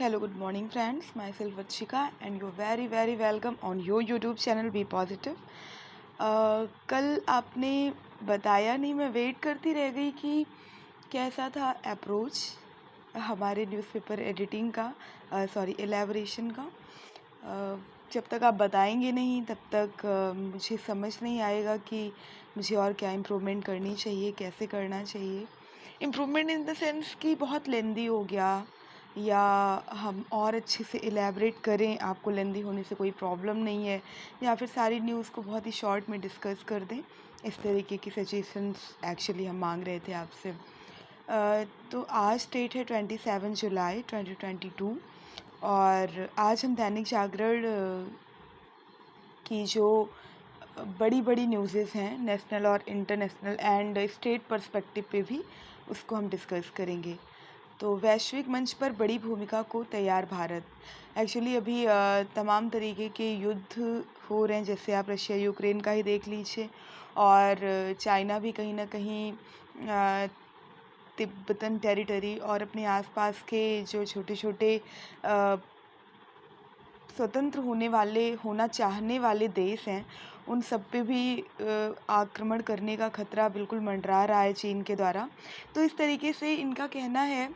Hello, good morning, friends. Myself Vachika, and you're very welcome on your YouTube channel Be Positive. कल आपने बताया नहीं, मैं wait करती रह गई कि कैसा था अप्रोच हमारे न्यूज़पेपर एडिटिंग का, एलेबोरेशन का। जब तक आप बताएंगे नहीं तब तक मुझे समझ नहीं आएगा कि मुझे और क्या इम्प्रूवमेंट करनी चाहिए, कैसे करना चाहिए। इम्प्रूवमेंट इन द सेंस कि बहुत लेंदी हो गया, या हम और अच्छे से एलैबोरेट करें, आपको लेंदी होने से कोई प्रॉब्लम नहीं है, या फिर सारी न्यूज़ को बहुत ही शॉर्ट में डिस्कस कर दें। इस तरीके की सजेशंस एक्चुअली हम मांग रहे थे आपसे। तो आज डेट है 27 जुलाई 2022 और आज हम दैनिक जागरण की जो बड़ी बड़ी न्यूज़ेस हैं, नेशनल और इंटरनेशनल एंड स्टेट पर्सपेक्टिव पे भी उसको हम डिस्कस करेंगे। तो वैश्विक मंच पर बड़ी भूमिका को तैयार भारत। एक्चुअली अभी तमाम तरीके के युद्ध हो रहे हैं, जैसे आप रशिया यूक्रेन का ही देख लीजिए, और चाइना भी कहीं ना कहीं तिब्बतन टेरिटरी और अपने आसपास के जो छोटे छोटे स्वतंत्र होना चाहने वाले देश हैं, उन सब पे भी आक्रमण करने का खतरा बिल्कुल मंडरा रहा है चीन के द्वारा। तो इस तरीके से इनका कहना है,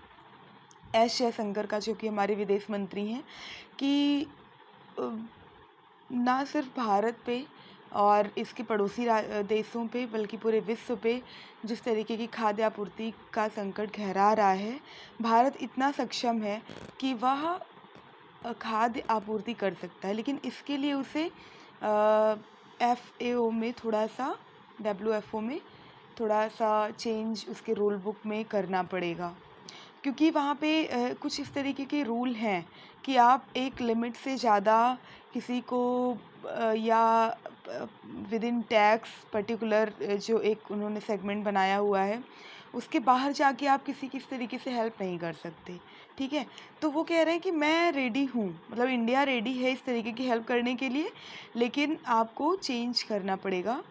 एस जयशंकर का, जो कि हमारे विदेश मंत्री हैं, कि ना सिर्फ भारत पे और इसके पड़ोसी देशों पे बल्कि पूरे विश्व पे जिस तरीके की खाद्य आपूर्ति का संकट गहरा रहा है, भारत इतना सक्षम है कि वह खाद्य आपूर्ति कर सकता है, लेकिन इसके लिए उसे FAO में थोड़ा सा WFO में थोड़ा सा चेंज उसके रूल बुक में करना पड़ेगा, क्योंकि वहाँ पे कुछ इस तरीके के रूल हैं कि आप एक लिमिट से ज़्यादा किसी को या विद इन टैक्स पर्टिकुलर जो एक उन्होंने सेगमेंट बनाया हुआ है, उसके बाहर जाके आप किसी किस तरीके से हेल्प नहीं कर सकते। ठीक है, तो वो कह रहे हैं कि मैं रेडी हूँ, मतलब इंडिया रेडी है इस तरीके की हेल्प करने के लिए, लेकिन आपको चेंज करना पड़ेगा।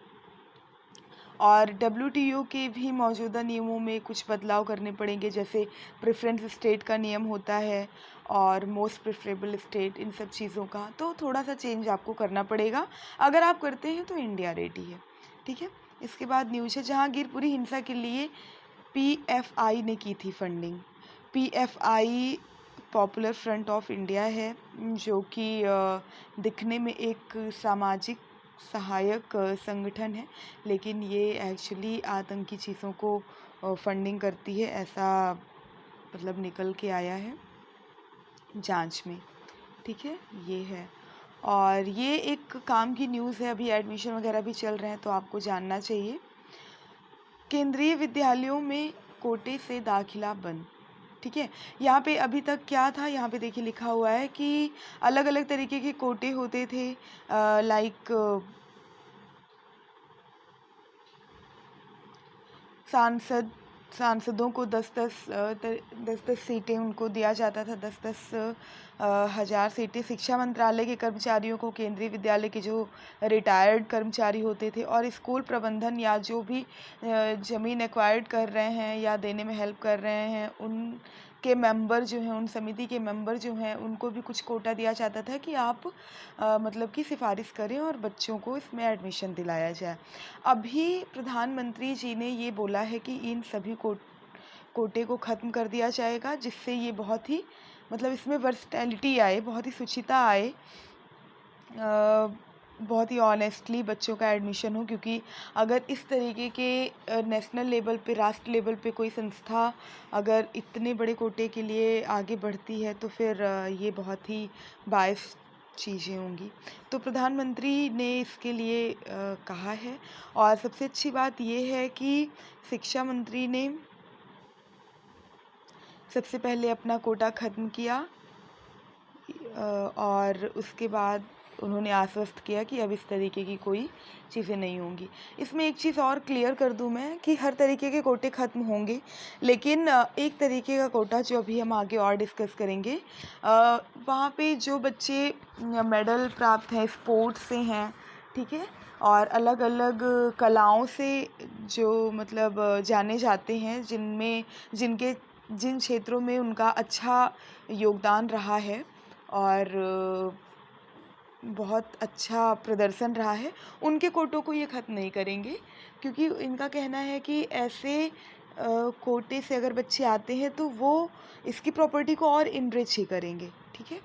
और WTO के भी मौजूदा नियमों में कुछ बदलाव करने पड़ेंगे, जैसे प्रेफरेंस स्टेट का नियम होता है और मोस्ट प्रेफरेबल स्टेट, इन सब चीज़ों का तो थोड़ा सा चेंज आपको करना पड़ेगा। अगर आप करते हैं तो इंडिया रेडी है। ठीक है, इसके बाद न्यूज़ है, जहांगीरपुरी हिंसा के लिए PFI ने की थी funding. PFI popular front of India है, जो कि दिखने में एक सामाजिक सहायक संगठन है, लेकिन ये एक्चुअली आतंकी चीज़ों को फंडिंग करती है, ऐसा मतलब निकल के आया है जांच में। ठीक है, ये है, और ये एक काम की न्यूज़ है। अभी एडमिशन वगैरह भी चल रहे हैं, तो आपको जानना चाहिए। केंद्रीय विद्यालयों में कोटे से दाखिला बंद। ठीक है, यहाँ पे अभी तक क्या था, यहाँ पे देखिए लिखा हुआ है कि अलग अलग तरीके के कोटे होते थे, लाइक सांसदों को 10-10 सीटें उनको दिया जाता था, 10-10 हज़ार सीटें। शिक्षा मंत्रालय के कर्मचारियों को, केंद्रीय विद्यालय के जो रिटायर्ड कर्मचारी होते थे, और स्कूल प्रबंधन या जो भी ज़मीन एक्वायर्ड कर रहे हैं या देने में हेल्प कर रहे हैं, उनके मेंबर जो हैं, उन समिति के मेंबर जो हैं, उनको भी कुछ कोटा दिया जाता था कि आप मतलब कि सिफारिश करें और बच्चों को इसमें एडमिशन दिलाया जाए। अभी प्रधानमंत्री जी ने ये बोला है कि इन सभी कोटे को ख़त्म कर दिया जाएगा, जिससे ये बहुत ही मतलब इसमें वर्सटैलिटी आए, बहुत ही शुचिता आए, बहुत ही ऑनेस्टली बच्चों का एडमिशन हो। क्योंकि अगर इस तरीके के नेशनल लेवल पे, राष्ट्र लेवल पे कोई संस्था अगर इतने बड़े कोटे के लिए आगे बढ़ती है, तो फिर ये बहुत ही बायस चीज़ें होंगी। तो प्रधानमंत्री ने इसके लिए कहा है, और सबसे अच्छी बात ये है कि शिक्षा मंत्री ने सबसे पहले अपना कोटा ख़त्म किया, और उसके बाद उन्होंने आश्वस्त किया कि अब इस तरीके की कोई चीज़ें नहीं होंगी। इसमें एक चीज़ और क्लियर कर दूं मैं कि हर तरीके के कोटे ख़त्म होंगे, लेकिन एक तरीके का कोटा जो अभी हम आगे और डिस्कस करेंगे, वहाँ पे जो बच्चे मेडल प्राप्त हैं, स्पोर्ट्स से हैं, ठीक है, और अलग अलग कलाओं से जो मतलब जाने जाते हैं, जिनके जिन क्षेत्रों में उनका अच्छा योगदान रहा है और बहुत अच्छा प्रदर्शन रहा है, उनके कोटों को ये ख़त्म नहीं करेंगे, क्योंकि इनका कहना है कि ऐसे कोटे से अगर बच्चे आते हैं तो वो इसकी प्रॉपर्टी को और इनरिच ही करेंगे। ठीक है,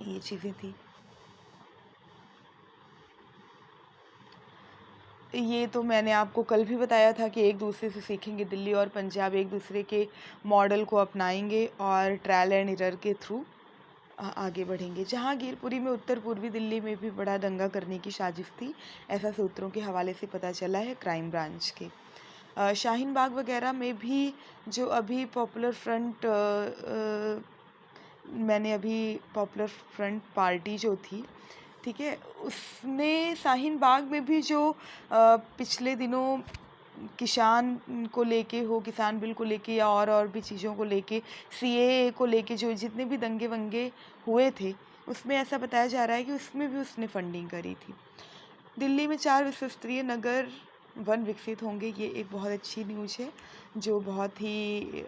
ये चीज़ें थी। ये तो मैंने आपको कल भी बताया था कि एक दूसरे से सीखेंगे, दिल्ली और पंजाब एक दूसरे के मॉडल को अपनाएंगे और ट्रायल एंड एरर के थ्रू आगे बढ़ेंगे। जहांगीरपुरी में उत्तर पूर्वी दिल्ली में भी बड़ा दंगा करने की साजिश थी, ऐसा सूत्रों के हवाले से पता चला है क्राइम ब्रांच के। शाहीन बाग वगैरह में भी जो अभी पॉपुलर फ्रंट मैंने अभी पॉपुलर फ्रंट पार्टी जो थी, ठीक है, उसने शाहीन बाग में भी जो पिछले दिनों किसान को लेके हो, किसान बिल को लेके या और भी चीज़ों को लेके, सीएए को लेके जो जितने भी दंगे वंगे हुए थे, उसमें ऐसा बताया जा रहा है कि उसमें भी उसने फंडिंग करी थी। दिल्ली में 4 विश्वस्तरीय नगर वन विकसित होंगे, ये एक बहुत अच्छी न्यूज़ है जो बहुत ही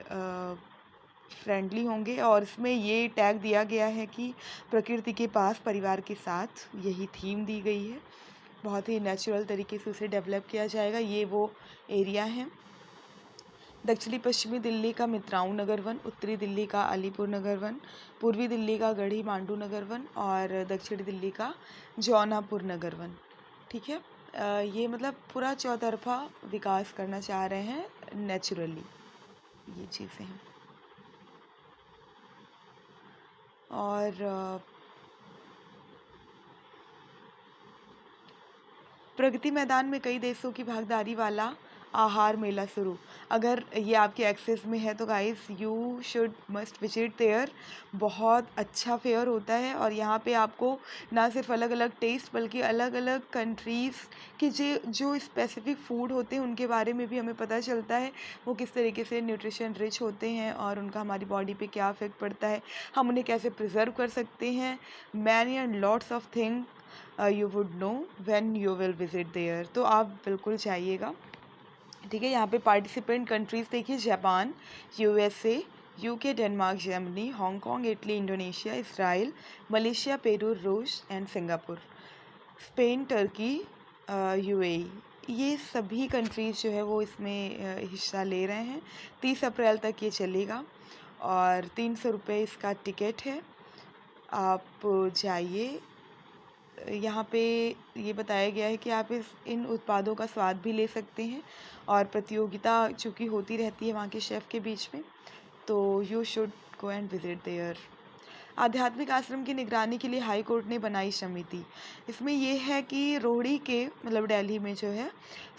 फ्रेंडली होंगे, और इसमें ये टैग दिया गया है कि प्रकृति के पास परिवार के साथ, यही थीम दी गई है। बहुत ही नेचुरल तरीके से उसे डेवलप किया जाएगा, ये वो एरिया है। दक्षिणी पश्चिमी दिल्ली का मित्राऊ नगर वन, उत्तरी दिल्ली का अलीपुर नगर वन, पूर्वी दिल्ली का गढ़ी मांडू नगर वन और दक्षिणी दिल्ली का जौनापुर नगर वन। ठीक है, ये मतलब पूरा चौतरफा विकास करना चाह रहे हैं नेचुरली, ये चीज़ें हैं। और प्रगति मैदान में कई देशों की भागीदारी वाला आहार मेला शुरू। अगर ये आपके एक्सेस में है तो guys you should must visit there. बहुत अच्छा फेयर होता है और यहाँ पे आपको ना सिर्फ अलग अलग टेस्ट बल्कि अलग अलग कंट्रीज़ के जो स्पेसिफिक फूड होते हैं उनके बारे में भी हमें पता चलता है, वो किस तरीके से न्यूट्रिशन रिच होते हैं और उनका हमारी बॉडी पे क्या इफेक्ट पड़ता है, हम उन्हें कैसे प्रिजर्व कर सकते हैं। Many and lots of thing you would know when you will visit there. तो आप बिल्कुल जाइएगा। ठीक है, यहाँ पे पार्टिसिपेंट कंट्रीज़ देखिए, Japan, USA, UK, Denmark, Germany, Hong Kong, Italy, Indonesia, Israel, Malaysia, Peru, रूस and Singapore, Spain, Turkey, UAE, ये सभी कंट्रीज़ जो है वो इसमें हिस्सा ले रहे हैं। 30 अप्रैल तक ये चलेगा और 300 रुपये इसका टिकट है। आप जाइए। यहाँ पे ये बताया गया है कि आप इन उत्पादों का स्वाद भी ले सकते हैं और प्रतियोगिता चूँकि होती रहती है वहाँ के शेफ़ के बीच में, तो you should go and visit there. आध्यात्मिक आश्रम की निगरानी के लिए हाई कोर्ट ने बनाई समिति। इसमें ये है कि रोहड़ी के मतलब दिल्ली में जो है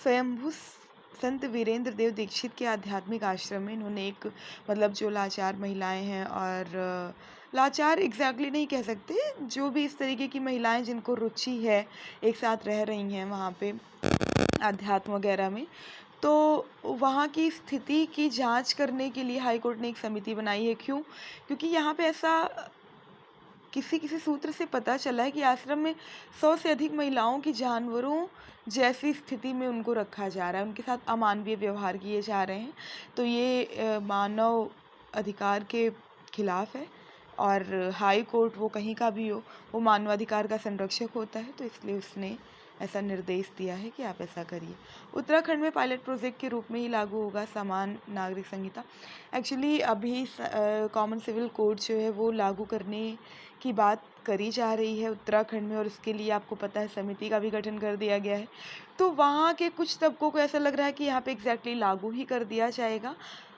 स्वयंभू संत वीरेंद्र देव दीक्षित के आध्यात्मिक आश्रम में इन्होंने एक मतलब जो लाचार महिलाएं हैं, और लाचार एग्जैक्टली नहीं कह सकते, जो भी इस तरीके की महिलाएं जिनको रुचि है एक साथ रह रही हैं वहाँ पे अध्यात्म वगैरह में, तो वहाँ की स्थिति की जांच करने के लिए हाई कोर्ट ने एक समिति बनाई है। क्यों? क्योंकि यहाँ पे ऐसा किसी सूत्र से पता चला है कि आश्रम में 100 से अधिक महिलाओं की जानवरों जैसी स्थिति में उनको रखा जा रहा है, उनके साथ अमानवीय व्यवहार किए जा रहे हैं। तो ये मानव अधिकार के खिलाफ है और हाई कोर्ट वो कहीं का भी हो, वो मानवाधिकार का संरक्षक होता है, तो इसलिए उसने ऐसा निर्देश दिया है कि आप ऐसा करिए। उत्तराखंड में पायलट प्रोजेक्ट के रूप में ही लागू होगा समान नागरिक संहिता। एक्चुअली अभी कॉमन सिविल कोड जो है वो लागू करने की बात करी जा रही है उत्तराखंड में, और उसके लिए आपको पता है समिति का भी गठन कर दिया गया है। तो वहाँ के कुछ तबकों को ऐसा लग रहा है कि यहाँ पे एग्जैक्टली लागू ही कर दिया जाएगा।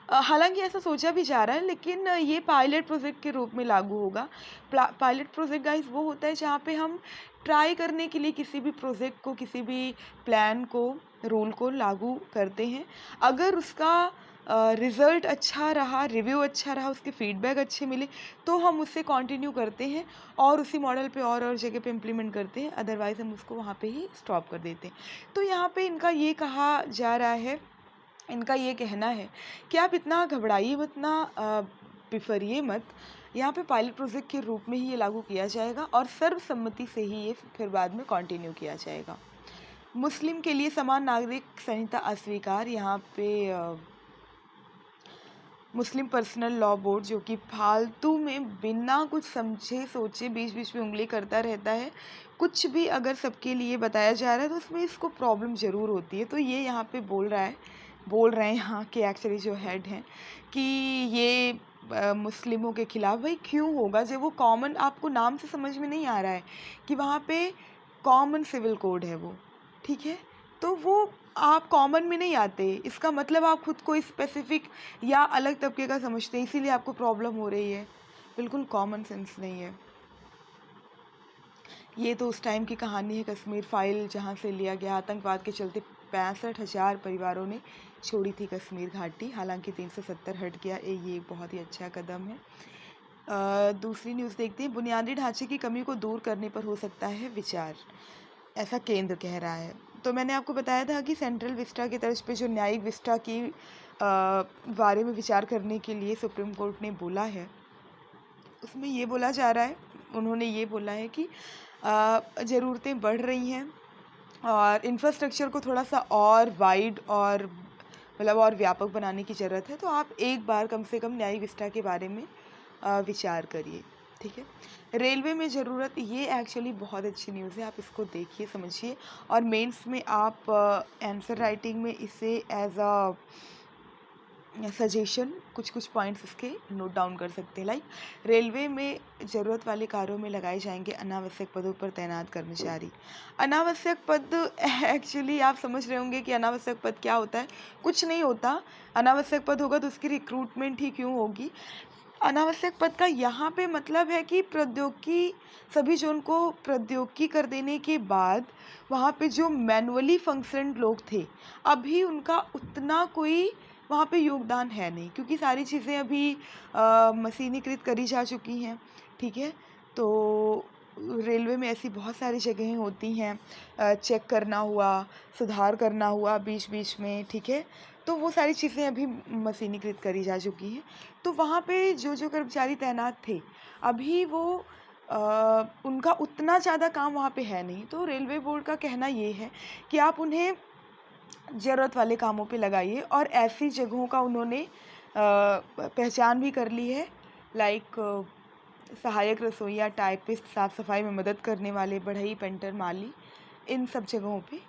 हालांकि ऐसा सोचा भी जा रहा है, लेकिन ये पायलट प्रोजेक्ट के रूप में लागू होगा। पायलट प्रोजेक्ट गाइस वो होता है जहाँ पे हम ट्राई करने के लिए किसी भी प्रोजेक्ट को, किसी भी प्लान को, रूल को लागू करते हैं। अगर उसका रिज़ल्ट अच्छा रहा, रिव्यू अच्छा रहा, उसके फीडबैक अच्छे मिले, तो हम उससे कंटिन्यू करते हैं और उसी मॉडल पे और जगह पे इम्प्लीमेंट करते हैं, अदरवाइज़ हम उसको वहाँ पे ही स्टॉप कर देते हैं। तो यहाँ पे इनका ये कहा जा रहा है, इनका ये कहना है कि आप इतना घबराइए मत, इतना बिफरिए मत, यहाँ पे पायलट प्रोजेक्ट के रूप में ही ये लागू किया जाएगा और सर्वसम्मति से ही ये फिर बाद में कंटिन्यू किया जाएगा। मुस्लिम के लिए समान नागरिक संहिता अस्वीकार। यहाँ पे मुस्लिम पर्सनल लॉ बोर्ड जो कि फालतू में बिना कुछ समझे सोचे बीच बीच में उंगली करता रहता है। कुछ भी अगर सबके लिए बताया जा रहा है तो उसमें इसको प्रॉब्लम ज़रूर होती है। तो ये यहाँ पे बोल रहे हैं यहाँ के एक्चुअली जो हेड हैं कि ये मुस्लिमों के खिलाफ। भाई क्यों होगा जब वो कॉमन, आपको नाम से समझ में नहीं आ रहा है कि वहाँ पे कॉमन सिविल कोड है वो, ठीक है। तो वो आप कॉमन में नहीं आते, इसका मतलब आप खुद को स्पेसिफिक या अलग तबके का समझते हैं, इसीलिए आपको प्रॉब्लम हो रही है। बिल्कुल कॉमन सेंस नहीं है। ये तो उस टाइम की कहानी है, कश्मीर फाइल जहाँ से लिया गया। आतंकवाद के चलते 65,000 परिवारों ने छोड़ी थी कश्मीर घाटी, हालांकि 370 हट गया। ये बहुत ही अच्छा कदम है। दूसरी न्यूज़ देखते हैं। बुनियादी ढांचे की कमी को दूर करने पर हो सकता है विचार, ऐसा केंद्र कह रहा है। तो मैंने आपको बताया था कि सेंट्रल विस्टा की तर्ज पे जो न्यायिक विस्टा की बारे में विचार करने के लिए सुप्रीम कोर्ट ने बोला है, उसमें ये बोला जा रहा है, उन्होंने ये बोला है कि ज़रूरतें बढ़ रही हैं और इंफ्रास्ट्रक्चर को थोड़ा सा और वाइड और मतलब और व्यापक बनाने की ज़रूरत है। तो आप एक बार कम से कम न्यायिक विस्टा के बारे में विचार करिए, ठीक है। रेलवे में ज़रूरत, ये एक्चुअली बहुत अच्छी न्यूज़ है, आप इसको देखिए समझिए और मेंस में आप आंसर राइटिंग में इसे एज अ सजेशन कुछ पॉइंट्स इसके नोट डाउन कर सकते हैं। लाइक रेलवे में ज़रूरत वाले कार्यों में लगाए जाएंगे अनावश्यक पदों पर तैनात कर्मचारी। अनावश्यक पद, एक्चुअली आप समझ रहे होंगे कि अनावश्यक पद क्या होता है। कुछ नहीं होता, अनावश्यक पद होगा तो उसकी रिक्रूटमेंट ही क्यों होगी। अनावश्यक पद का यहाँ पे मतलब है कि प्रौद्योगिकी, सभी जो उनको प्रौद्योगिकी कर देने के बाद वहाँ पे जो मैनुअली फंक्शन लोग थे, अभी उनका उतना कोई वहाँ पे योगदान है नहीं, क्योंकि सारी चीज़ें अभी मशीनीकृत करी जा चुकी हैं, ठीक है। तो रेलवे में ऐसी बहुत सारी जगहें होती हैं, चेक करना हुआ, सुधार करना हुआ बीच बीच में, ठीक है। तो वो सारी चीज़ें अभी मशीनीकृत करी जा चुकी हैं। तो वहाँ पे जो कर्मचारी तैनात थे, अभी वो उनका उतना ज़्यादा काम वहाँ पे है नहीं। तो रेलवे बोर्ड का कहना ये है कि आप उन्हें ज़रूरत वाले कामों पे लगाइए। और ऐसी जगहों का उन्होंने पहचान भी कर ली है, लाइक सहायक रसोइया, टाइपिस्ट, साफ़ सफाई में मदद करने वाले, बढ़ई, पेंटर, माली, इन सब जगहों पे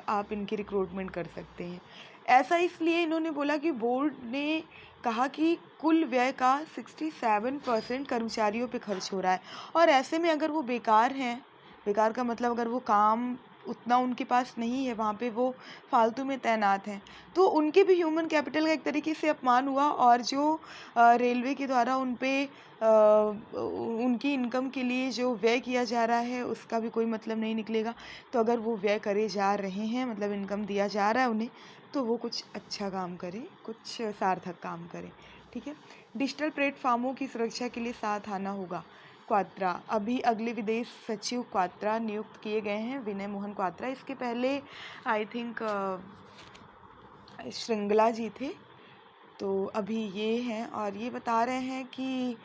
आप इनकी रिक्रूटमेंट कर सकते हैं। ऐसा इसलिए इन्होंने बोला कि बोर्ड ने कहा कि कुल व्यय का 67% कर्मचारियों पे खर्च हो रहा है और ऐसे में अगर वो बेकार हैं, बेकार का मतलब अगर वो काम उतना उनके पास नहीं है, वहाँ पे वो फालतू में तैनात हैं, तो उनके भी ह्यूमन कैपिटल का एक तरीके से अपमान हुआ। और जो रेलवे के द्वारा उन पे उनकी इनकम के लिए जो व्यय किया जा रहा है उसका भी कोई मतलब नहीं निकलेगा। तो अगर वो व्यय करे जा रहे हैं, मतलब इनकम दिया जा रहा है उन्हें, तो वो कुछ अच्छा काम करें, कुछ सार्थक काम करें, ठीक है। डिजिटल प्लेटफार्मों की सुरक्षा के लिए साथ आना होगा। क्वात्रा, अभी अगले विदेश सचिव क्वात्रा नियुक्त किए गए हैं, विनय मोहन क्वात्रा। इसके पहले आई थिंक श्रृंगला जी थे, तो अभी ये हैं और ये बता रहे हैं कि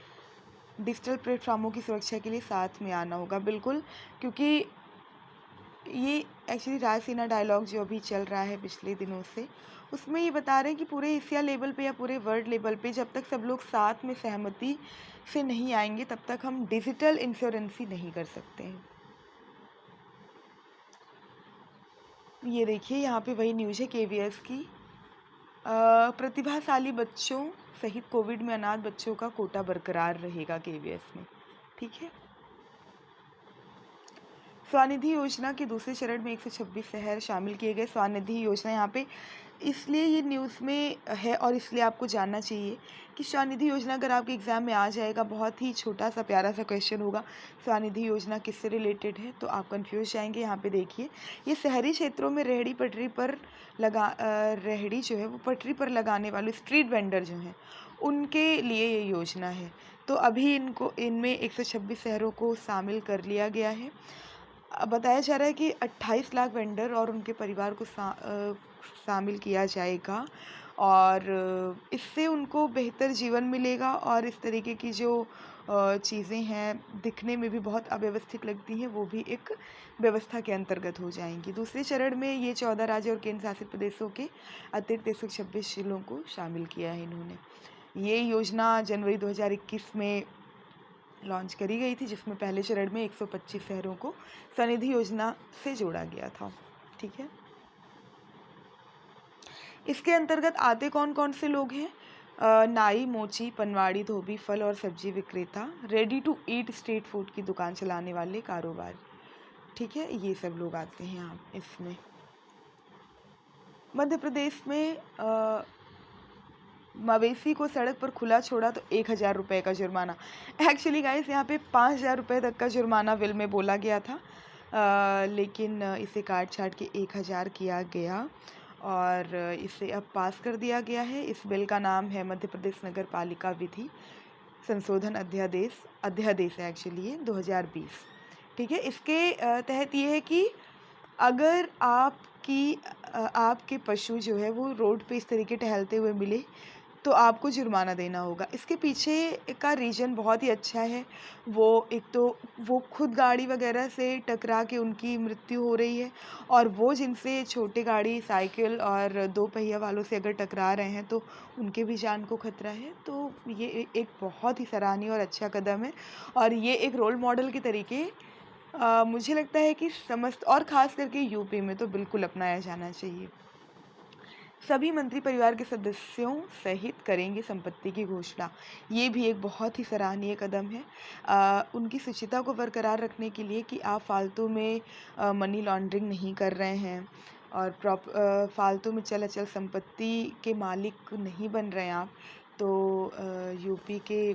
डिजिटल प्लेटफार्मों की सुरक्षा के लिए साथ में आना होगा। बिल्कुल, क्योंकि ये एक्चुअली रायसीना डायलॉग जो अभी चल रहा है पिछले दिनों से, उसमें ये बता रहे हैं कि पूरे एशिया लेवल पे या पूरे वर्ल्ड लेवल पे जब तक सब लोग साथ में सहमति से नहीं आएंगे, तब तक हम डिजिटल इंश्योरेंसी नहीं कर सकते हैं। ये देखिए यहाँ पे वही न्यूज़ है केवीएस की। प्रतिभाशाली बच्चों सहित कोविड में अनाथ बच्चों का कोटा बरकरार रहेगा केवीएस में, ठीक है। स्वनिधि योजना के दूसरे चरण में 126 शहर शामिल किए गए। स्वनिधि योजना यहाँ पे इसलिए ये न्यूज़ में है और इसलिए आपको जानना चाहिए कि स्वनिधि योजना अगर आपके एग्ज़ाम में आ जाएगा, बहुत ही छोटा सा प्यारा सा क्वेश्चन होगा, स्वनिधि योजना किससे रिलेटेड है, तो आप कंफ्यूज जाएंगे। यहाँ पे देखिए, ये शहरी क्षेत्रों में रेहड़ी जो है वो पटरी पर लगाने वाले स्ट्रीट वेंडर जो हैं उनके लिए ये योजना है। तो अभी इनमें 126 शहरों को शामिल कर लिया गया है। बताया जा रहा है कि 28 लाख वेंडर और उनके परिवार को शामिल किया जाएगा और इससे उनको बेहतर जीवन मिलेगा और इस तरीके की जो चीज़ें हैं दिखने में भी बहुत अव्यवस्थित लगती हैं वो भी एक व्यवस्था के अंतर्गत हो जाएंगी। दूसरे चरण में ये 14 राज्य और केंद्र शासित प्रदेशों के अतिरिक्त 126 जिलों को शामिल किया है इन्होंने। ये योजना जनवरी 2021 में लॉन्च करी गई थी, जिसमें पहले चरण में 125 शहरों को स्वनिधि योजना से जोड़ा गया था। ठीक है, इसके अंतर्गत आते कौन कौन से लोग हैं? नाई, मोची, पनवाड़ी, धोबी, फल और सब्जी विक्रेता, ready to eat street food की दुकान चलाने वाले कारोबार। ठीक है, ये सब लोग आते हैं यहाँ इसमें। मध्य प्रदेश में मवेशी को सड़क पर खुला छोड़ा तो 1,000 रुपये का जुर्माना। एक्चुअली गाइस यहाँ पे 5,000 रुपये तक का जुर्माना बिल में बोला गया था, लेकिन इसे काट छाट के 1,000 किया गया और इसे अब पास कर दिया गया है। इस बिल का नाम है मध्य प्रदेश नगर पालिका विधि संशोधन अध्यादेश है एक्चुअली ये 2020। ठीक है, इसके तहत ये है कि अगर आपके पशु जो है वो रोड पे इस तरीके टहलते हुए मिले तो आपको जुर्माना देना होगा। इसके पीछे का रीज़न बहुत ही अच्छा है। वो एक तो वो खुद गाड़ी वगैरह से टकरा के उनकी मृत्यु हो रही है और वो जिनसे छोटे गाड़ी, साइकिल और 2 पहिया वालों से अगर टकरा रहे हैं तो उनके भी जान को खतरा है। तो ये एक बहुत ही सराहनीय और अच्छा कदम है और ये एक रोल मॉडल के तरीके मुझे लगता है कि समस्त और ख़ास करके यूपी में तो बिल्कुल अपनाया जाना चाहिए। सभी मंत्री परिवार के सदस्यों सहित करेंगे संपत्ति की घोषणा। ये भी एक बहुत ही सराहनीय कदम है उनकी शुचिता को बरकरार रखने के लिए कि आप फालतू में मनी लॉन्ड्रिंग नहीं कर रहे हैं और फालतू में चल अचल संपत्ति के मालिक नहीं बन रहे हैं आप। तो यूपी के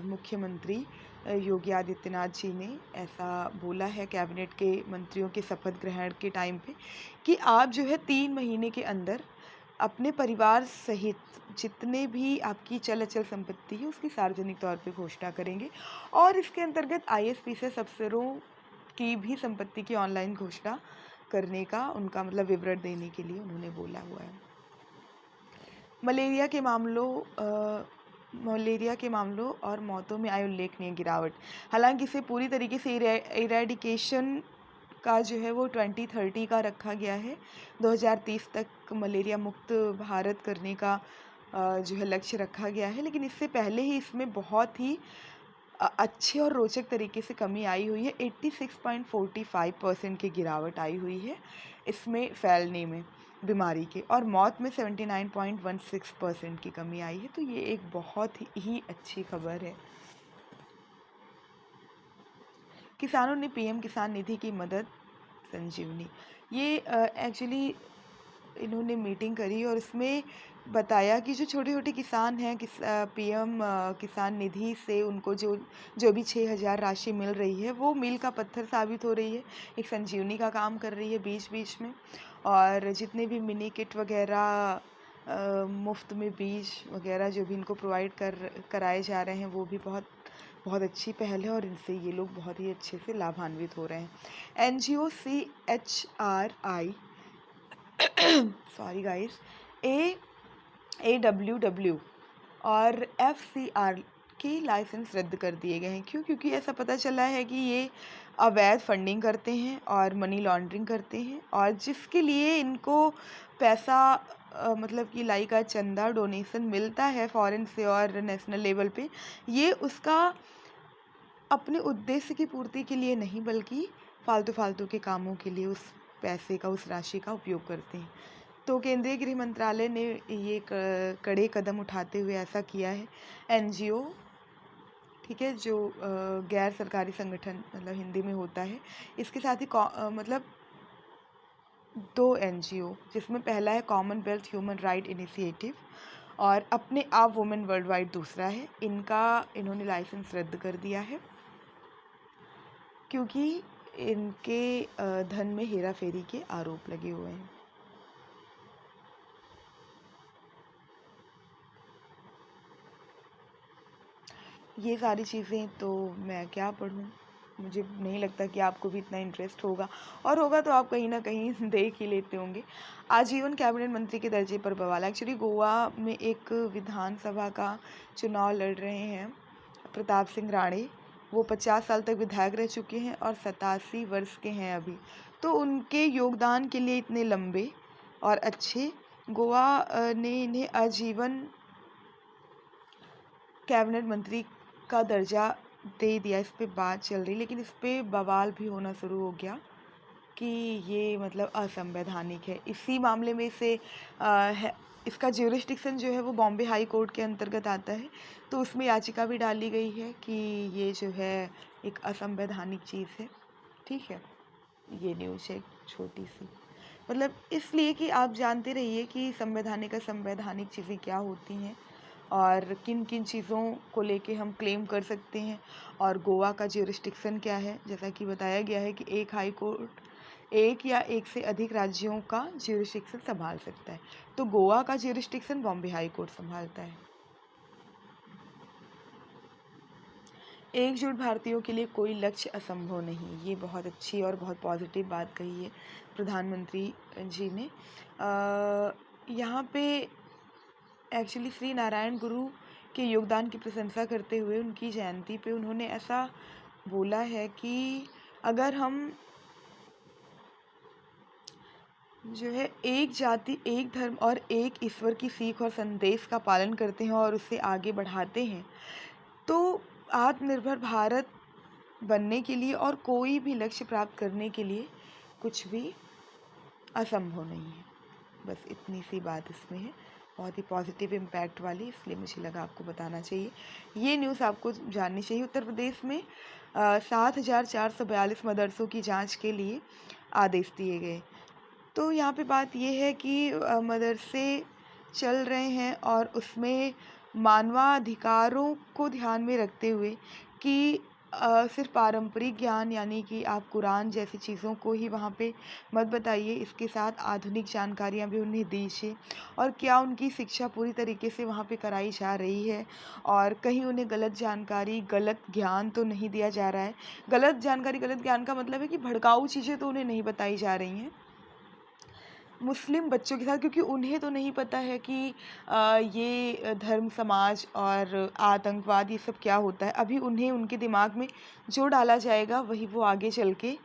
मुख्यमंत्री योगी आदित्यनाथ जी ने ऐसा बोला है कैबिनेट के मंत्रियों के शपथ ग्रहण के टाइम पे कि आप जो है 3 महीने के अंदर अपने परिवार सहित जितने भी आपकी चल अचल संपत्ति है उसकी सार्वजनिक तौर पे घोषणा करेंगे और इसके अंतर्गत IAS अफसरों की भी संपत्ति की ऑनलाइन घोषणा करने का उनका मतलब विवरण देने के लिए उन्होंने बोला हुआ है। मलेरिया के मामलों और मौतों में आई उल्लेखनीय गिरावट। हालांकि इसे पूरी तरीके से इरेडिकेशन का जो है वो 2030 का रखा गया है। 2030 तक मलेरिया मुक्त भारत करने का जो है लक्ष्य रखा गया है, लेकिन इससे पहले ही इसमें बहुत ही अच्छे और रोचक तरीके से कमी आई हुई है। 86.45% की गिरावट आई हुई है इसमें फैलने में बीमारी के और मौत में 79.16% की कमी आई है। तो ये एक बहुत ही अच्छी खबर है। किसानों ने PM किसान निधि की मदद संजीवनी, ये एक्चुअली इन्होंने मीटिंग करी और इसमें बताया कि जो छोटे छोटे किसान हैं PM किसान निधि से उनको जो भी 6,000 राशि मिल रही है वो मील का पत्थर साबित हो रही है, एक संजीवनी का काम कर रही है बीच बीच में। और जितने भी मिनी किट वगैरह मुफ्त में बीज वगैरह जो भी इनको प्रोवाइड कराए जा रहे हैं वो भी बहुत बहुत अच्छी पहल है और इनसे ये लोग बहुत ही अच्छे से लाभान्वित हो रहे हैं। NGO CHRI sorry guys AWW और FCR के लाइसेंस रद्द कर दिए गए हैं। क्यों? क्योंकि ऐसा पता चला है कि ये अवैध फंडिंग करते हैं और मनी लॉन्ड्रिंग करते हैं और जिसके लिए इनको पैसा मतलब कि लाई का चंदा डोनेशन मिलता है फॉरेन से और नेशनल लेवल पे, ये उसका अपने उद्देश्य की पूर्ति के लिए नहीं बल्कि फालतू के कामों के लिए उस पैसे का उस राशि का उपयोग करते हैं। तो केंद्रीय गृह मंत्रालय ने ये कड़े कदम उठाते हुए ऐसा किया है। NGO, ठीक है, जो गैर सरकारी संगठन मतलब हिंदी में होता है, इसके साथ ही मतलब 2 NGO जिसमें पहला है कॉमनवेल्थ ह्यूमन राइट इनिशिएटिव और अपने आप वुमेन वर्ल्ड वाइड दूसरा है। इन्होंने लाइसेंस रद्द कर दिया है क्योंकि इनके धन में हेरा फेरी के आरोप लगे हुए हैं। ये सारी चीज़ें तो मैं क्या पढ़ूँ, मुझे नहीं लगता कि आपको भी इतना इंटरेस्ट होगा, और होगा तो आप कहीं ना कहीं देख ही लेते होंगे। आजीवन कैबिनेट मंत्री के दर्जे पर बवाल। एक्चुअली गोवा में एक विधानसभा का चुनाव लड़ रहे हैं प्रताप सिंह राणे। वो 50 साल तक विधायक रह चुके हैं और 87 वर्ष के हैं अभी। तो उनके योगदान के लिए इतने लंबे और अच्छे गोवा ने इन्हें आजीवन कैबिनेट मंत्री का दर्जा दे दिया। इस पे बात चल रही, लेकिन इस पे बवाल भी होना शुरू हो गया कि ये मतलब असंवैधानिक है। इसी मामले में इसका ज्यूरिसडिक्शन जो है वो बॉम्बे हाई कोर्ट के अंतर्गत आता है। तो उसमें याचिका भी डाली गई है कि ये जो है एक असंवैधानिक चीज़ है। ठीक है, ये न्यूज़ है छोटी सी, मतलब इसलिए कि आप जानते रहिए कि असंवैधानिक चीज़ें क्या होती हैं और किन किन चीज़ों को लेके हम क्लेम कर सकते हैं, और गोवा का ज्यूरिसडिक्शन क्या है। जैसा कि बताया गया है कि एक हाई कोर्ट एक या एक से अधिक राज्यों का ज्यूरिसडिक्शन संभाल सकता है। तो गोवा का ज्यूरिसडिक्शन बॉम्बे हाई कोर्ट संभालता है। एकजुट भारतीयों के लिए कोई लक्ष्य असंभव नहीं, ये बहुत अच्छी और बहुत पॉजिटिव बात कही है प्रधानमंत्री जी ने। यहाँ पे एक्चुअली श्री नारायण गुरु के योगदान की प्रशंसा करते हुए उनकी जयंती पे उन्होंने ऐसा बोला है कि अगर हम जो है एक जाति, एक धर्म और एक ईश्वर की सीख और संदेश का पालन करते हैं और उसे आगे बढ़ाते हैं, तो आत्मनिर्भर भारत बनने के लिए और कोई भी लक्ष्य प्राप्त करने के लिए कुछ भी असंभव नहीं है। बस इतनी सी बात इसमें है, बहुत ही पॉजिटिव इम्पैक्ट वाली, इसलिए मुझे लगा आपको बताना चाहिए। ये न्यूज़ आपको जाननी चाहिए। उत्तर प्रदेश में 7,442 मदरसों की जांच के लिए आदेश दिए गए। तो यहाँ पे बात ये है कि मदरसे चल रहे हैं और उसमें मानवाधिकारों को ध्यान में रखते हुए कि सिर्फ पारंपरिक ज्ञान यानी कि आप कुरान जैसी चीज़ों को ही वहाँ पे मत बताइए, इसके साथ आधुनिक जानकारियाँ भी उन्हें दीजिए, और क्या उनकी शिक्षा पूरी तरीके से वहाँ पे कराई जा रही है और कहीं उन्हें गलत जानकारी, गलत ज्ञान तो नहीं दिया जा रहा है। गलत जानकारी, गलत ज्ञान का मतलब है कि भड़काऊ चीज़ें तो उन्हें नहीं बताई जा रही हैं मुस्लिम बच्चों के साथ, क्योंकि उन्हें तो नहीं पता है कि ये धर्म समाज और आतंकवाद ये सब क्या होता है। अभी उन्हें उनके दिमाग में जो डाला जाएगा वही वो आगे चल के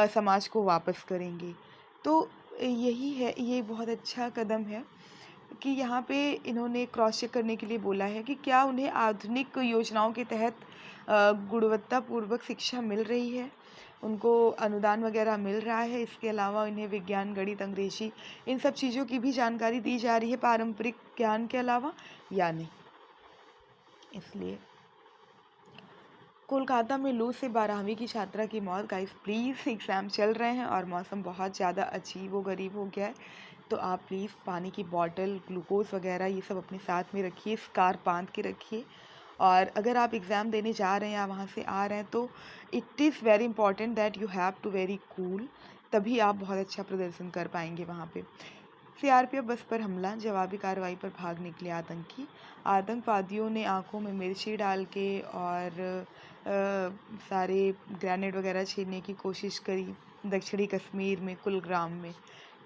समाज को वापस करेंगे। तो यही है, ये बहुत अच्छा कदम है कि यहाँ पे इन्होंने क्रॉस चेक करने के लिए बोला है कि क्या उन्हें आधुनिक योजनाओं के तहत गुणवत्तापूर्वक शिक्षा मिल रही है, उनको अनुदान वगैरह मिल रहा है। इसके अलावा इन्हें विज्ञान, गणित, अंग्रेजी इन सब चीज़ों की भी जानकारी दी जा रही है पारंपरिक ज्ञान के अलावा या नहीं। इसलिए कोलकाता में लू से 12वीं की छात्रा की मौत। गाइस प्लीज़, एग्ज़ाम चल रहे हैं और मौसम बहुत ज़्यादा अजीब व गरीब हो गया है, तो आप प्लीज़ पानी की बॉटल, ग्लूकोज़ वगैरह ये सब अपने साथ में रखिए, स्कार्फ बांध के रखिए। और अगर आप एग्ज़ाम देने जा रहे हैं या वहाँ से आ रहे हैं तो it is very important that you have to very cool, तभी आप बहुत अच्छा प्रदर्शन कर पाएंगे वहाँ पे। सीआरपीएफ बस पर हमला, जवाबी कार्रवाई पर भाग निकले आतंकी। आतंकवादियों ने आंखों में मिर्ची डाल के और सारे ग्रेनेड वगैरह छीनने की कोशिश करी दक्षिणी कश्मीर में कुलग्राम में।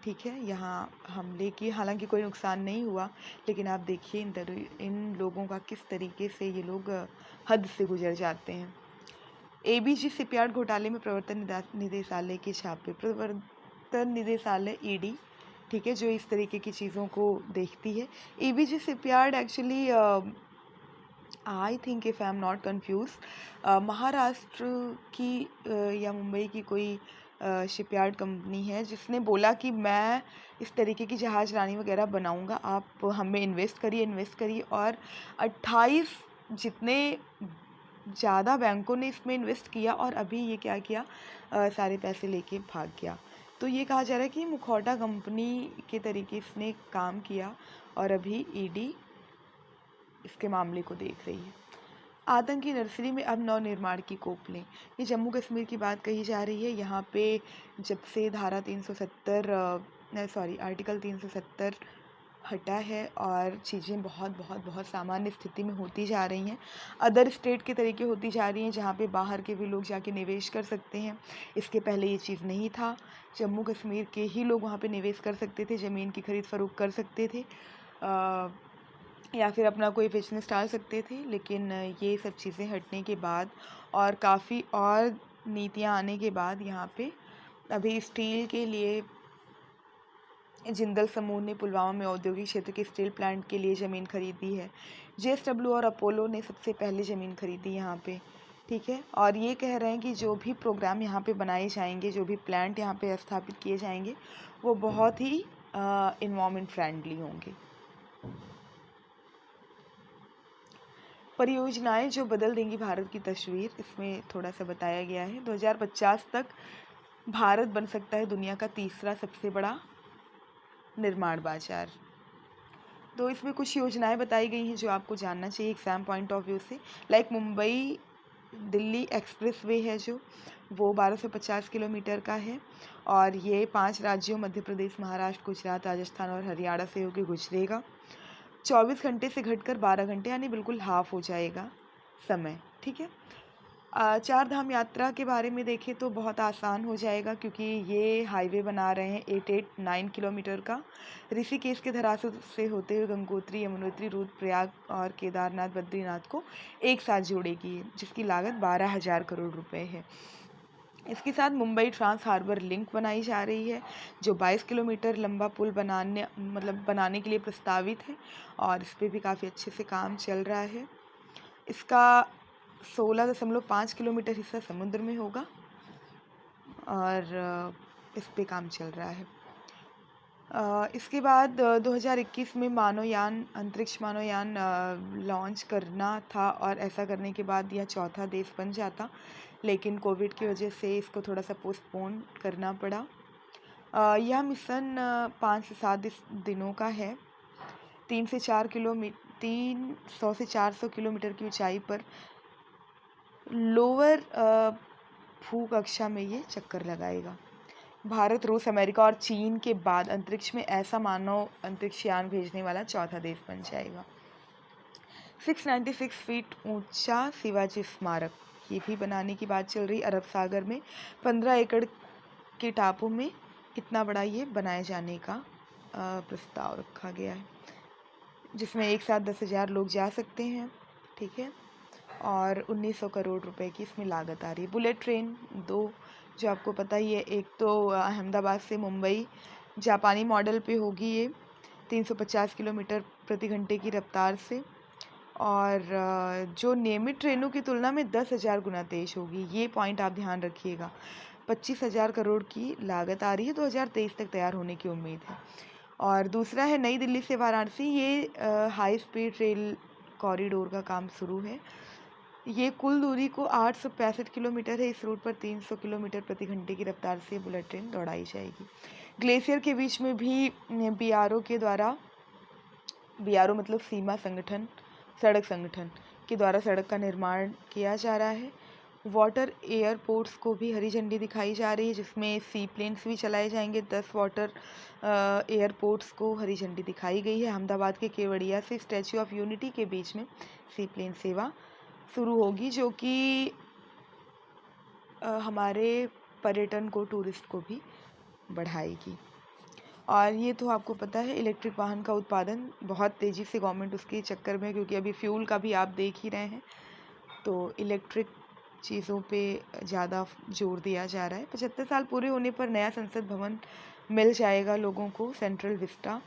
ठीक है, यहाँ हमले की हालांकि कोई नुकसान नहीं हुआ, लेकिन आप देखिए इन लोगों का किस तरीके से ये लोग हद से गुजर जाते हैं। एबीजी शिपयार्ड घोटाले में प्रवर्तन निदेशालय के छापे। प्रवर्तन निदेशालय ईडी, ठीक है, जो इस तरीके की चीज़ों को देखती है। ABG shipyard actually I think, if I am not confuse, Maharashtra की या मुंबई की कोई शिपयार्ड कंपनी है जिसने बोला कि मैं इस तरीके की जहाज़ रानी वगैरह बनाऊंगा, आप हमें इन्वेस्ट करिए। और 28 जितने ज़्यादा बैंकों ने इसमें इन्वेस्ट किया और अभी ये क्या किया, सारे पैसे लेके भाग गया। तो ये कहा जा रहा है कि मुखौटा कंपनी के तरीके इसने काम किया और अभी ईडी इसके मामले को देख रही है। आतंकी नर्सरी में अब नवनिर्माण की कोपलें। ये जम्मू कश्मीर की बात कही जा रही है। यहाँ पे जब से धारा 370 आर्टिकल 370 हटा है और चीज़ें बहुत बहुत बहुत सामान्य स्थिति में होती जा रही हैं। अदर स्टेट के तरीके होती जा रही हैं जहाँ पे बाहर के भी लोग जाके निवेश कर सकते हैं। इसके पहले ये चीज़ नहीं था। जम्मू कश्मीर के ही लोग वहाँ पे निवेश कर सकते थे, ज़मीन की खरीद फरोख्त कर सकते थे, या फिर अपना कोई बिजनेस डाल सकते थे। लेकिन ये सब चीज़ें हटने के बाद और काफ़ी और नीतियाँ आने के बाद यहाँ पे अभी स्टील के लिए जिंदल समूह ने पुलवामा में औद्योगिक क्षेत्र के स्टील प्लांट के लिए ज़मीन खरीदी है। जेएसडब्ल्यू और अपोलो ने सबसे पहले ज़मीन खरीदी यहाँ पे, ठीक है। और ये कह रहे हैं कि जो भी प्रोग्राम यहाँ पे बनाए जाएंगे, जो भी प्लांट यहाँ पे स्थापित किए जाएंगे, वो बहुत ही इन्वायरमेंट फ्रेंडली होंगे। परियोजनाएं जो बदल देंगी भारत की तस्वीर, इसमें थोड़ा सा बताया गया है। 2050 तक भारत बन सकता है दुनिया का तीसरा सबसे बड़ा निर्माण बाजार। तो इसमें कुछ योजनाएं बताई गई हैं जो आपको जानना चाहिए एग्ज़ाम पॉइंट ऑफ व्यू से। Like Mumbai Delhi express way है जो, वो 1250 किलोमीटर का है और ये 5 राज्यों मध्य प्रदेश, महाराष्ट्र, गुजरात, राजस्थान और हरियाणा से होकर गुजरेगा। 24 घंटे से घटकर 12 घंटे, यानी बिल्कुल हाफ हो जाएगा समय, ठीक है। 4 धाम यात्रा के बारे में देखें तो बहुत आसान हो जाएगा क्योंकि ये हाईवे बना रहे हैं 889 किलोमीटर का। ऋषिकेश के धरासू से होते हुए गंगोत्री, यमुनोत्री, रुद्रप्रयाग और केदारनाथ, बद्रीनाथ को एक साथ जोड़ेगी, जिसकी लागत 12,000 करोड़ रुपए है। इसके साथ मुंबई ट्रांस हार्बर लिंक बनाई जा रही है जो 22 किलोमीटर लंबा पुल बनाने के लिए प्रस्तावित है और इस पर भी काफ़ी अच्छे से काम चल रहा है। इसका 16.5 किलोमीटर हिस्सा समुद्र में होगा और इस पे काम चल रहा है। इसके बाद 2021 में अंतरिक्ष मानवयान लॉन्च करना था और ऐसा करने के बाद यह चौथा देश बन जाता, लेकिन कोविड की वजह से इसको थोड़ा सा पोस्टपोन करना पड़ा। यह मिशन 5 से 7 दिनों का है। 300 से 400 किलोमीटर की ऊंचाई पर लोअर भू कक्षा में ये चक्कर लगाएगा। भारत, रूस, अमेरिका और चीन के बाद अंतरिक्ष में ऐसा मानव अंतरिक्ष यान भेजने वाला चौथा देश बन जाएगा। 696 फीट ऊंचा शिवाजी स्मारक, ये भी बनाने की बात चल रही। अरब सागर में 15 एकड़ के टापू में इतना बड़ा ये बनाए जाने का प्रस्ताव रखा गया है, जिसमें एक साथ 10,000 लोग जा सकते हैं, ठीक है। और 1900 करोड़ रुपए की इसमें लागत आ रही है। बुलेट ट्रेन 2, जो आपको पता ही है, एक तो अहमदाबाद से मुंबई जापानी मॉडल पे होगी ये 350 किलोमीटर प्रति घंटे की रफ्तार से, और जो नियमित ट्रेनों की तुलना में 10,000 गुना तेज होगी। ये पॉइंट आप ध्यान रखिएगा। 25,000 करोड़ की लागत आ रही है, 2023 तक तैयार होने की उम्मीद है। और दूसरा है नई दिल्ली से वाराणसी, ये हाई स्पीड रेल कॉरिडोर का काम शुरू है। ये कुल दूरी को 865 किलोमीटर है। इस रूट पर 300 किलोमीटर प्रति घंटे की रफ्तार से बुलेट ट्रेन दौड़ाई जाएगी। ग्लेशियर के बीच में भी बीआरओ के द्वारा, बीआरओ मतलब सीमा संगठन, सड़क संगठन के द्वारा सड़क का निर्माण किया जा रहा है। वाटर एयरपोर्ट्स को भी हरी झंडी दिखाई जा रही है, जिसमें सी प्लेन्स भी चलाए जाएंगे। 10 वाटर एयरपोर्ट्स को हरी झंडी दिखाई गई है। अहमदाबाद के केवड़िया से स्टैच्यू ऑफ यूनिटी के बीच में सी प्लेन सेवा शुरू होगी, जो कि हमारे पर्यटन को, टूरिस्ट को भी बढ़ाएगी। और ये तो आपको पता है, इलेक्ट्रिक वाहन का उत्पादन बहुत तेज़ी से गवर्नमेंट उसके चक्कर में, क्योंकि अभी फ्यूल का भी आप देख ही रहे हैं, तो इलेक्ट्रिक चीज़ों पे ज़्यादा जोर दिया जा रहा है। 75 साल पूरे होने पर नया संसद भवन मिल जाएगा लोगों को, सेंट्रल विस्टा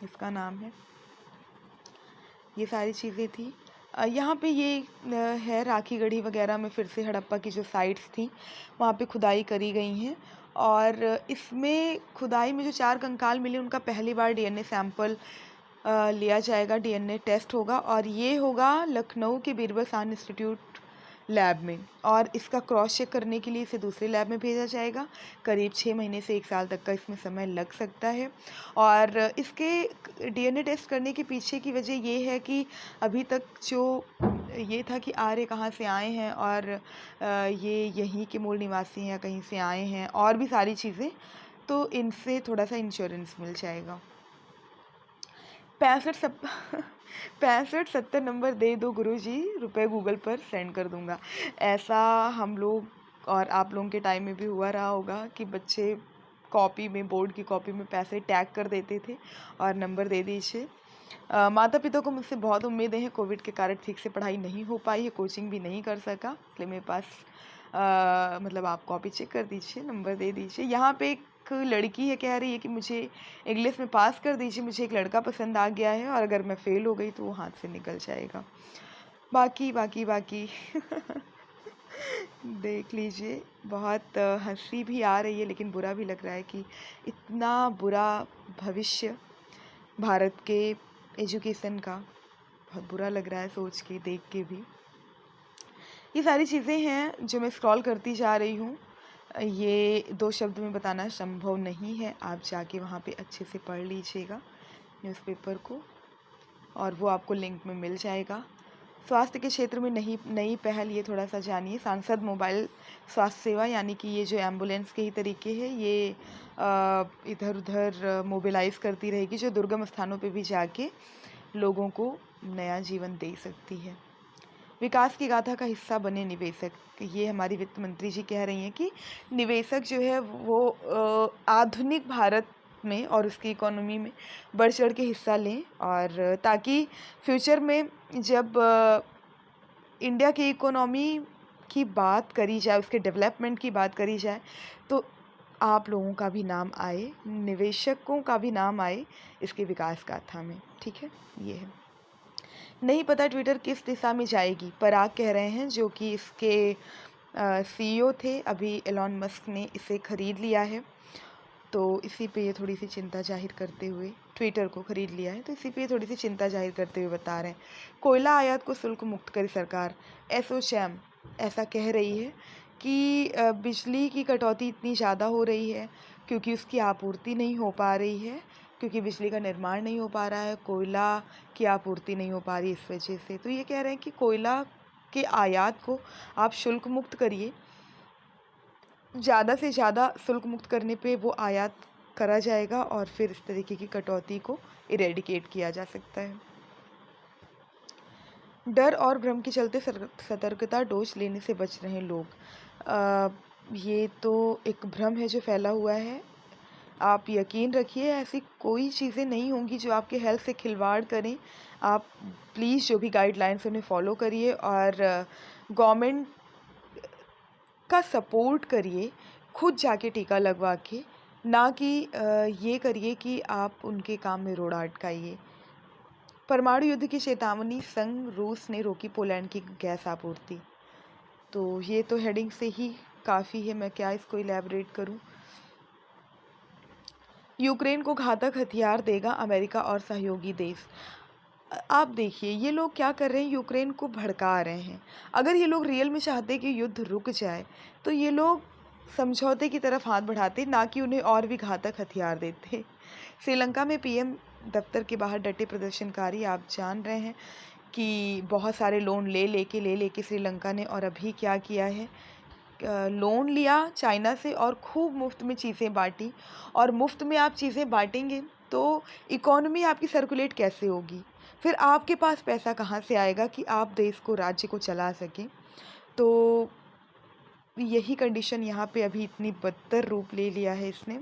इसका नाम है। ये सारी चीज़ें थी। यहाँ पे ये है राखी गढ़ी वगैरह में फिर से हड़प्पा की जो साइट्स थी वहाँ पे खुदाई करी गई हैं, और इसमें खुदाई में जो 4 कंकाल मिले उनका पहली बार डीएनए सैंपल लिया जाएगा, डीएनए टेस्ट होगा, और ये होगा लखनऊ के बीरबल साहनी इंस्टीट्यूट लैब में, और इसका क्रॉस चेक करने के लिए इसे दूसरे लैब में भेजा जाएगा। करीब 6 महीने से 1 साल तक का इसमें समय लग सकता है। और इसके डीएनए टेस्ट करने के पीछे की वजह ये है कि अभी तक जो ये था कि आर्य कहाँ से आए हैं और ये यहीं के मूल निवासी हैं या कहीं से आए हैं, और भी सारी चीज़ें, तो इनसे थोड़ा सा इंश्योरेंस मिल जाएगा। 65 सब 65-70 नंबर दे दो गुरुजी, रुपए गूगल पर सेंड कर दूंगा। ऐसा हम लोग और आप लोगों के टाइम में भी हुआ रहा होगा कि बच्चे कॉपी में, बोर्ड की कॉपी में पैसे टैग कर देते थे और नंबर दे दीजिए। माता पिता को मुझसे बहुत उम्मीदें हैं। कोविड के कारण ठीक से पढ़ाई नहीं हो पाई है, कोचिंग भी नहीं कर सका, इसलिए मेरे पास मतलब आप कॉपी चेक कर दीजिए, नंबर दे दीजिए। यहाँ पे एक लड़की है, कह रही है कि मुझे इंग्लिश में पास कर दीजिए, मुझे एक लड़का पसंद आ गया है और अगर मैं फ़ेल हो गई तो वो हाथ से निकल जाएगा। बाकी बाकी बाकी देख लीजिए। बहुत हंसी भी आ रही है लेकिन बुरा भी लग रहा है कि इतना बुरा भविष्य भारत के एजुकेशन का, बहुत बुरा लग रहा है सोच के, देख के भी। ये सारी चीज़ें हैं जो मैं स्क्रॉल करती जा रही हूँ। ये 2 शब्द में बताना संभव नहीं है, आप जाके वहाँ पे अच्छे से पढ़ लीजिएगा न्यूज़पेपर को और वो आपको लिंक में मिल जाएगा। स्वास्थ्य के क्षेत्र में नई पहल, ये थोड़ा सा जानिए। सांसद मोबाइल स्वास्थ्य सेवा, यानी कि ये जो एम्बुलेंस के ही तरीके है, ये इधर उधर मोबिलाइज करती रहेगी, जो दुर्गम स्थानों पे भी जाके लोगों को नया जीवन दे सकती है। विकास की गाथा का हिस्सा बने निवेशक, ये हमारी वित्त मंत्री जी कह रही हैं कि निवेशक जो है वो आधुनिक भारत में और उसकी इकोनॉमी में बढ़ चढ़ के हिस्सा लें, और ताकि फ्यूचर में जब इंडिया की इकोनॉमी की बात करी जाए, उसके डेवलपमेंट की बात करी जाए, तो आप लोगों का भी नाम आए, निवेशकों का भी नाम आए इसके विकास गाथा में। ठीक है, ये है। नहीं पता ट्विटर किस दिशा में जाएगी, पराग कह रहे हैं, जो कि इसके सीईओ थे। अभी एलॉन मस्क ने इसे ख़रीद लिया है, तो इसी पे ये थोड़ी सी चिंता जाहिर करते हुए, ट्विटर को ख़रीद लिया है तो इसी पे ये थोड़ी सी चिंता जाहिर करते हुए बता रहे हैं। कोयला आयात को शुल्क मुक्त करे सरकार, एसोचैम ऐसा कह रही है कि बिजली की कटौती इतनी ज़्यादा हो रही है क्योंकि उसकी आपूर्ति नहीं हो पा रही है, क्योंकि बिजली का निर्माण नहीं हो पा रहा है, कोयला की आपूर्ति नहीं हो पा रही इस वजह से। तो ये कह रहे हैं कि कोयला के आयात को आप शुल्क मुक्त करिए, ज़्यादा से ज़्यादा शुल्क मुक्त करने पे वो आयात करा जाएगा और फिर इस तरीके की कटौती को इरेडिकेट किया जा सकता है। डर और भ्रम के चलते सतर्कता डोज लेने से बच रहे लोग। ये तो एक भ्रम है जो फैला हुआ है। आप यकीन रखिए ऐसी कोई चीज़ें नहीं होंगी जो आपके हेल्थ से खिलवाड़ करें। आप प्लीज़ जो भी गाइडलाइंस उन्हें फॉलो करिए और गवर्नमेंट का सपोर्ट करिए, खुद जाके टीका लगवा के, ना कि ये करिए कि आप उनके काम में रोड़ा अटकाइए। परमाणु युद्ध की चेतावनी, संग रूस ने रोकी पोलैंड की गैस आपूर्ति। तो ये तो हेडिंग से ही काफ़ी है, मैं क्या इसको इलैबोरेट करूं। यूक्रेन को घातक हथियार देगा अमेरिका और सहयोगी देश। आप देखिए ये लोग क्या कर रहे हैं, यूक्रेन को भड़का रहे हैं। अगर ये लोग रियल में चाहते कि युद्ध रुक जाए तो ये लोग समझौते की तरफ हाथ बढ़ाते, ना कि उन्हें और भी घातक हथियार देते। श्रीलंका में पीएम दफ्तर के बाहर डटे प्रदर्शनकारी। आप जान रहे हैं कि बहुत सारे लोन ले लेके श्रीलंका ने, और अभी क्या किया है, लोन लिया चाइना से और खूब मुफ्त में चीज़ें बांटी। और मुफ्त में आप चीज़ें बांटेंगे तो इकोनॉमी आपकी सर्कुलेट कैसे होगी, फिर आपके पास पैसा कहाँ से आएगा कि आप देश को, राज्य को चला सकें। तो यही कंडीशन यहाँ पे अभी इतनी बदतर रूप ले लिया है इसने।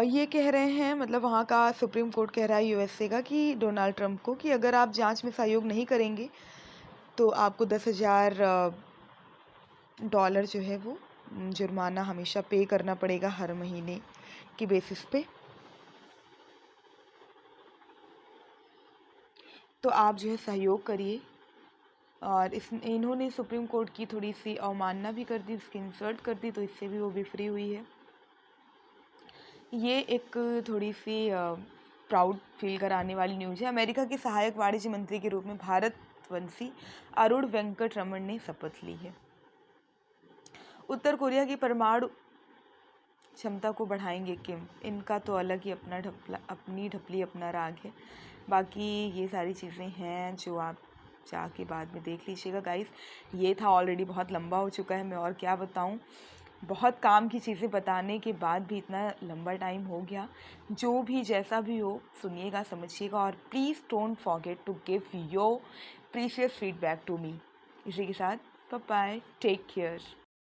ये कह रहे हैं, मतलब वहाँ का सुप्रीम कोर्ट कह रहा है यूएसए का कि डोनाल्ड ट्रंप को, कि अगर आप जांच में सहयोग नहीं करेंगे तो आपको $10,000 जो है वो जुर्माना हमेशा पे करना पड़ेगा हर महीने की बेसिस पे। तो आप जो है सहयोग करिए। और इन्होंने सुप्रीम कोर्ट की थोड़ी सी अवमानना भी कर दी, उसकी इंसल्ट कर दी, तो इससे भी वो बिफरी हुई है। ये एक थोड़ी सी प्राउड फील कराने वाली न्यूज़ है। अमेरिका के सहायक वाणिज्य मंत्री के रूप में भारतवंशी अरुण वेंकट रमन ने शपथ ली है। उत्तर कोरिया की परमाणु क्षमता को बढ़ाएंगे किम, इनका तो अलग ही अपनी ढपली अपना राग है। बाकी ये सारी चीज़ें हैं जो आप जाके बाद में देख लीजिएगा गाइस। ये था ऑलरेडी बहुत लंबा हो चुका है, मैं और क्या बताऊं। बहुत काम की चीज़ें बताने के बाद भी इतना लंबा टाइम हो गया। जो भी जैसा भी हो सुनिएगा, समझिएगा और please don't forget to give your precious feedback to me. इसी के साथ बाय बाय, टेक केयर।